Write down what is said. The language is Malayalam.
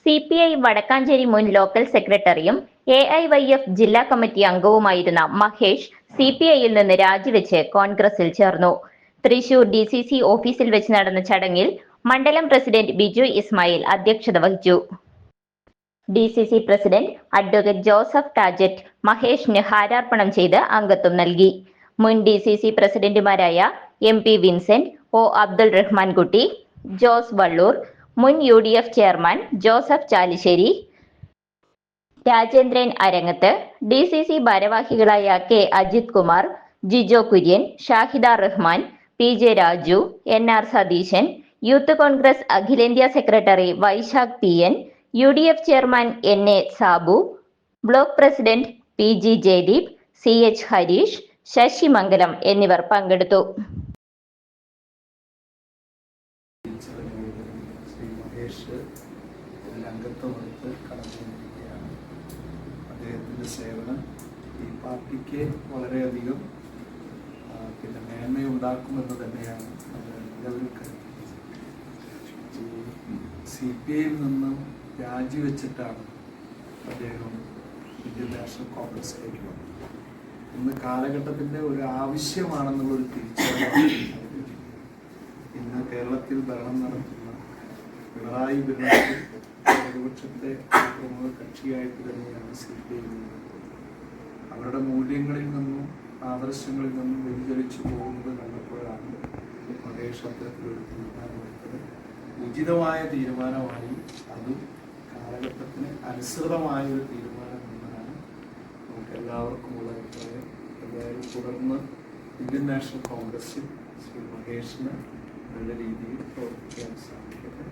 CPI വടക്കാഞ്ചേരി മുൻ ലോക്കൽ സെക്രട്ടറിയും AIYF ജില്ലാ കമ്മിറ്റി അംഗവുമായിരുന്ന മഹേഷ് CPIയിൽ നിന്ന് രാജിവെച്ച് കോൺഗ്രസിൽ ചേർന്നു. തൃശൂർ DCC ഓഫീസിൽ വെച്ച് നടന്ന ചടങ്ങിൽ മണ്ഡലം പ്രസിഡന്റ് ബിജു ഇസ്മായിൽ അധ്യക്ഷത വഹിച്ചു. DCC president advocate Joseph Tajet മഹേഷിന് ഹാരാർപ്പണം ചെയ്ത് അംഗത്വം നൽകി. മുൻ DCC പ്രസിഡന്റുമാരായ MP വിൻസെന്റ്, O അബ്ദുൾ റഹ്മാൻ കുട്ടി, ജോസ് വള്ളൂർ, മുൻ UDF chairman Joseph Chalissery, Rajendran Arangath, DCC ഭാരവാഹികളായ K Ajith Kumar, Jijo Kurian, Shahida Rahman, PJ Raju, NR Satheesan, youth Congress അഖിലേന്ത്യാ secretary Vaisakh PN, UDF chairman NA Sabu, block president PG Jayadeep, CH Harish, Sasi Mangalam എന്നിവർ പങ്കെടുത്തു. അദ്ദേഹത്തിൻ്റെ സേവനം ഈ പാർട്ടിക്ക് വളരെയധികം മേന്മയുണ്ടാക്കുമെന്ന് തന്നെയാണ് എല്ലാവരും കരുതുന്നത്. CPIയിൽ നിന്നും രാജിവെച്ചിട്ടാണ് അദ്ദേഹം ഇന്ത്യൻ നാഷണൽ കോൺഗ്രസിലേക്ക് വന്നത്. ഇന്ന് കാലഘട്ടത്തിൻ്റെ ഒരു ആവശ്യമാണെന്നുള്ളൊരു തിരിച്ചറിവാണ്. ഇന്ന് കേരളത്തിൽ ഭരണം നടത്തുന്ന പിണറായി വിജയൻ പ്രതിപക്ഷത്തെ പ്രമുഖ കക്ഷിയായിട്ട് തന്നെയാണ് CPI അവരുടെ മൂല്യങ്ങളിൽ നിന്നും ആദർശങ്ങളിൽ നിന്നും വ്യതിചലിച്ചു പോകുന്നത് കണ്ടപ്പോഴാണ് മഹേഷ് അത്തരത്തിലൊരു തീരുമാനമെടുത്തത്. ഉചിതമായ തീരുമാനമായി, അതും കാലഘട്ടത്തിന് അനുസൃതമായ ഒരു തീരുമാനം എന്നാണ് നമുക്ക് എല്ലാവർക്കുമുള്ള അഭിപ്രായം. എന്തായാലും തുടർന്ന് ഇന്ത്യൻ നാഷണൽ കോൺഗ്രസിൽ ശ്രീ മഹേഷിന് നല്ല രീതിയിൽ പ്രവർത്തിക്കാൻ സാധിക്കട്ടെ.